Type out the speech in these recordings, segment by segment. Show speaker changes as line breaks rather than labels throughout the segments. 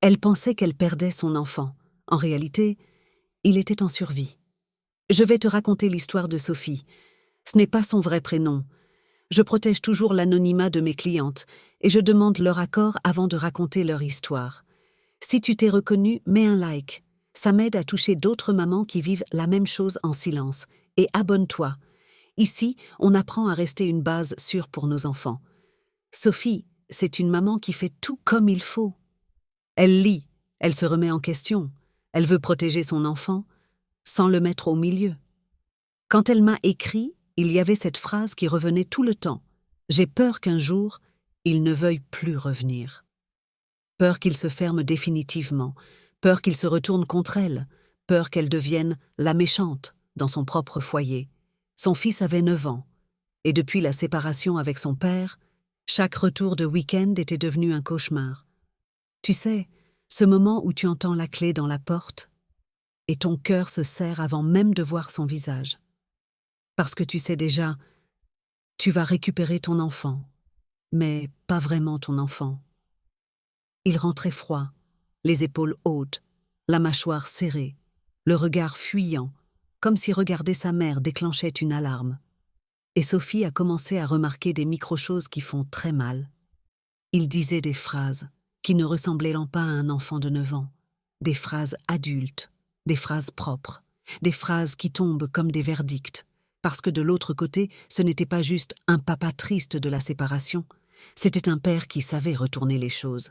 Elle pensait qu'elle perdait son enfant. En réalité, il était en survie. Je vais te raconter l'histoire de Sophie. Ce n'est pas son vrai prénom. Je protège toujours l'anonymat de mes clientes et je demande leur accord avant de raconter leur histoire. Si tu t'es reconnu, mets un like. Ça m'aide à toucher d'autres mamans qui vivent la même chose en silence. Et abonne-toi. Ici, on apprend à rester une base sûre pour nos enfants. Sophie, c'est une maman qui fait tout comme il faut. Elle lit, elle se remet en question, elle veut protéger son enfant sans le mettre au milieu. Quand elle m'a écrit, il y avait cette phrase qui revenait tout le temps. J'ai peur qu'un jour, il ne veuille plus revenir. Peur qu'il se ferme définitivement, peur qu'il se retourne contre elle, peur qu'elle devienne la méchante dans son propre foyer. Son fils avait 9 ans, et depuis la séparation avec son père, chaque retour de week-end était devenu un cauchemar. Tu sais, ce moment où tu entends la clé dans la porte, et ton cœur se serre avant même de voir son visage. Parce que tu sais déjà, tu vas récupérer ton enfant, mais pas vraiment ton enfant. Il rentrait froid, les épaules hautes, la mâchoire serrée, le regard fuyant, comme si regarder sa mère déclenchait une alarme. Et Sophie a commencé à remarquer des micro-choses qui font très mal. Il disait des phrases qui ne ressemblaient pas à un enfant de 9 ans, des phrases adultes, des phrases propres, des phrases qui tombent comme des verdicts, parce que de l'autre côté, ce n'était pas juste un papa triste de la séparation, c'était un père qui savait retourner les choses,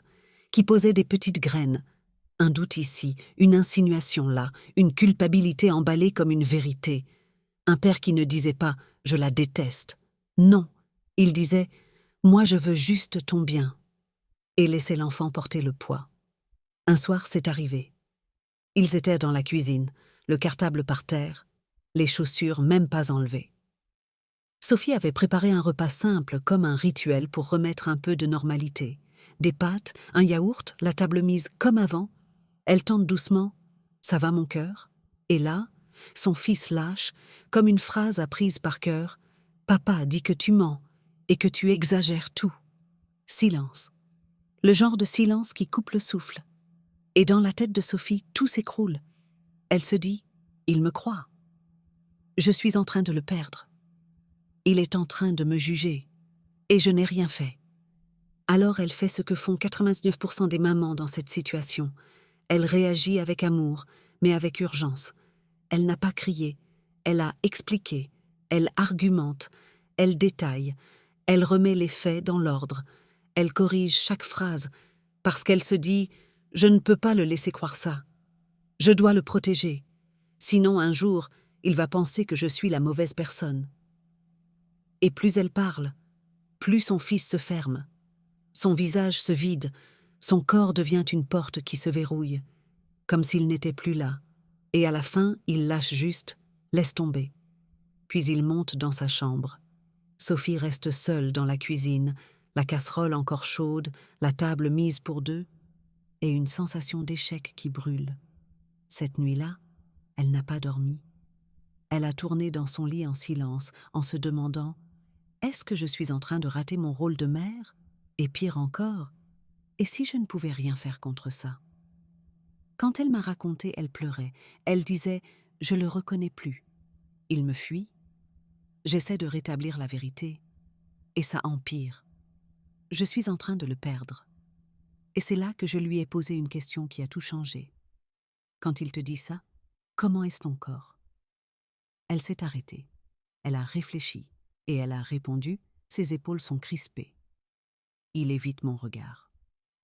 qui posait des petites graines, un doute ici, une insinuation là, une culpabilité emballée comme une vérité. Un père qui ne disait pas « je la déteste ». Non, il disait « moi je veux juste ton bien » et laisser l'enfant porter le poids. Un soir, c'est arrivé. Ils étaient dans la cuisine, le cartable par terre, les chaussures même pas enlevées. Sophie avait préparé un repas simple comme un rituel pour remettre un peu de normalité. Des pâtes, un yaourt, la table mise comme avant. Elle tente doucement « ça va mon cœur ?» Et là, son fils lâche, comme une phrase apprise par cœur « Papa dit que tu mens et que tu exagères tout. » Silence. Le genre de silence qui coupe le souffle. Et dans la tête de Sophie, tout s'écroule. Elle se dit « il me croit. Je suis en train de le perdre. Il est en train de me juger. Et je n'ai rien fait. » Alors elle fait ce que font 99% des mamans dans cette situation. Elle réagit avec amour, mais avec urgence. Elle n'a pas crié, elle a expliqué, elle argumente, elle détaille, elle remet les faits dans l'ordre, elle corrige chaque phrase, parce qu'elle se dit « je ne peux pas le laisser croire ça. Je dois le protéger. Sinon un jour, il va penser que je suis la mauvaise personne. » Et plus elle parle, plus son fils se ferme. Son visage se vide, son corps devient une porte qui se verrouille, comme s'il n'était plus là. Et à la fin, il lâche juste « laisse tomber ». Puis il monte dans sa chambre. Sophie reste seule dans la cuisine, la casserole encore chaude, la table mise pour deux, et une sensation d'échec qui brûle. Cette nuit-là, elle n'a pas dormi. Elle a tourné dans son lit en silence, en se demandant « est-ce que je suis en train de rater mon rôle de mère ? Et pire encore, et si je ne pouvais rien faire contre ça ?» Quand elle m'a raconté, elle pleurait. Elle disait « je le reconnais plus. Il me fuit. J'essaie de rétablir la vérité. Et ça empire. Je suis en train de le perdre. » Et c'est là que je lui ai posé une question qui a tout changé. Quand il te dit ça, comment est ton corps ? Elle s'est arrêtée. Elle a réfléchi. Et elle a répondu, ses épaules sont crispées. Il évite mon regard.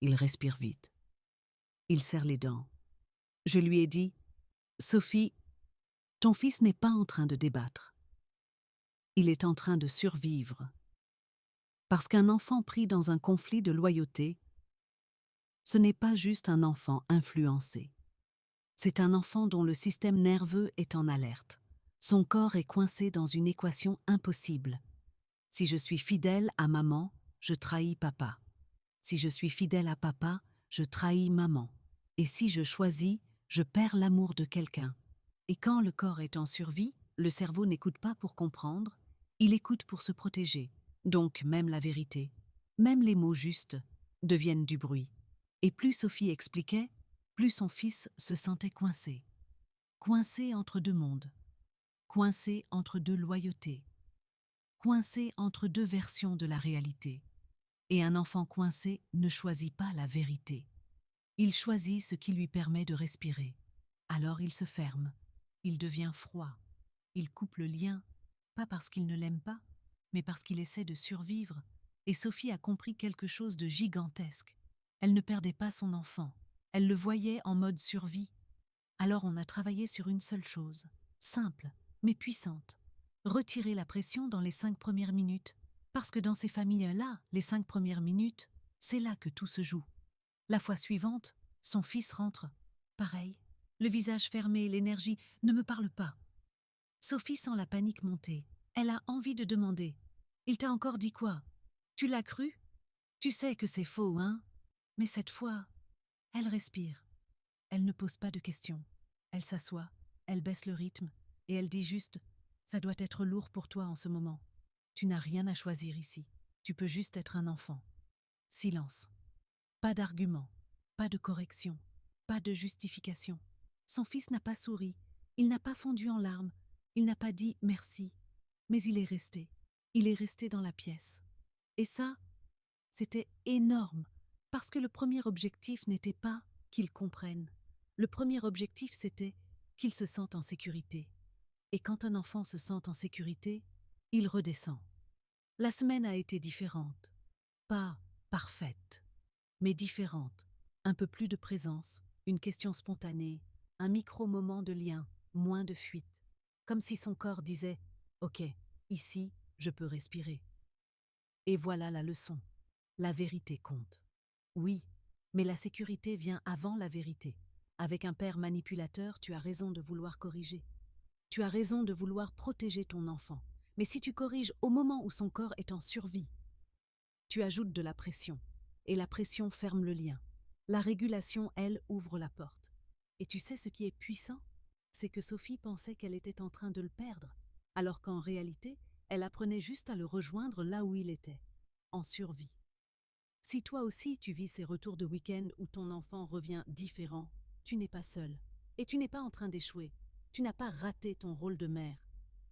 Il respire vite. Il serre les dents. Je lui ai dit « Sophie, ton fils n'est pas en train de débattre. Il est en train de survivre. Parce qu'un enfant pris dans un conflit de loyauté, ce n'est pas juste un enfant influencé. C'est un enfant dont le système nerveux est en alerte. Son corps est coincé dans une équation impossible. Si je suis fidèle à maman, je trahis papa. Si je suis fidèle à papa, je trahis maman. Et si je choisis, je perds l'amour de quelqu'un. Et quand le corps est en survie, le cerveau n'écoute pas pour comprendre, il écoute pour se protéger. Donc même la vérité, même les mots justes, deviennent du bruit. Et plus Sophie expliquait, plus son fils se sentait coincé. Coincé entre deux mondes. Coincé entre deux loyautés. Coincé entre deux versions de la réalité. Et un enfant coincé ne choisit pas la vérité. Il choisit ce qui lui permet de respirer. Alors il se ferme. Il devient froid. Il coupe le lien, pas parce qu'il ne l'aime pas, mais parce qu'il essaie de survivre. Et Sophie a compris quelque chose de gigantesque. Elle ne perdait pas son enfant. Elle le voyait en mode survie. Alors on a travaillé sur une seule chose, simple, mais puissante. Retirer la pression dans les 5 premières minutes. Parce que dans ces familles-là, les 5 premières minutes, c'est là que tout se joue. La fois suivante, son fils rentre. Pareil. Le visage fermé, l'énergie, ne me parle pas. Sophie sent la panique monter. Elle a envie de demander. Il t'a encore dit quoi? Tu l'as cru? Tu sais que c'est faux, hein? Mais cette fois, elle respire. Elle ne pose pas de questions. Elle s'assoit, elle baisse le rythme, et elle dit juste « Ça doit être lourd pour toi en ce moment. Tu n'as rien à choisir ici. Tu peux juste être un enfant. » Silence. Pas d'argument, pas de correction, pas de justification. Son fils n'a pas souri, il n'a pas fondu en larmes, il n'a pas dit « merci », mais il est resté. Il est resté dans la pièce. Et ça, c'était énorme, parce que le premier objectif n'était pas qu'il comprenne. Le premier objectif, c'était qu'il se sente en sécurité. Et quand un enfant se sent en sécurité, il redescend. La semaine a été différente. Pas parfaite, mais différente. Un peu plus de présence, une question spontanée, un micro-moment de lien, moins de fuite. Comme si son corps disait « Ok, ici, je peux respirer ». Et voilà la leçon. La vérité compte. Oui, mais la sécurité vient avant la vérité. Avec un père manipulateur, tu as raison de vouloir corriger. Tu as raison de vouloir protéger ton enfant. Mais si tu corriges au moment où son corps est en survie, tu ajoutes de la pression. Et la pression ferme le lien. La régulation, elle, ouvre la porte. Et tu sais ce qui est puissant? C'est que Sophie pensait qu'elle était en train de le perdre, alors qu'en réalité, elle apprenait juste à le rejoindre là où il était, en survie. Si toi aussi tu vis ces retours de week-end où ton enfant revient différent, tu n'es pas seul. Et tu n'es pas en train d'échouer. Tu n'as pas raté ton rôle de mère.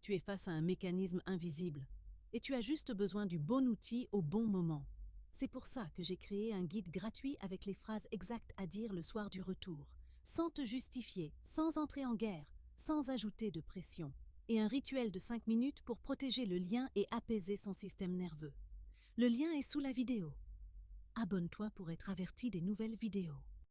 Tu es face à un mécanisme invisible. Et tu as juste besoin du bon outil au bon moment. C'est pour ça que j'ai créé un guide gratuit avec les phrases exactes à dire le soir du retour, sans te justifier, sans entrer en guerre, sans ajouter de pression. Et un rituel de 5 minutes pour protéger le lien et apaiser son système nerveux. Le lien est sous la vidéo. Abonne-toi pour être averti des nouvelles vidéos.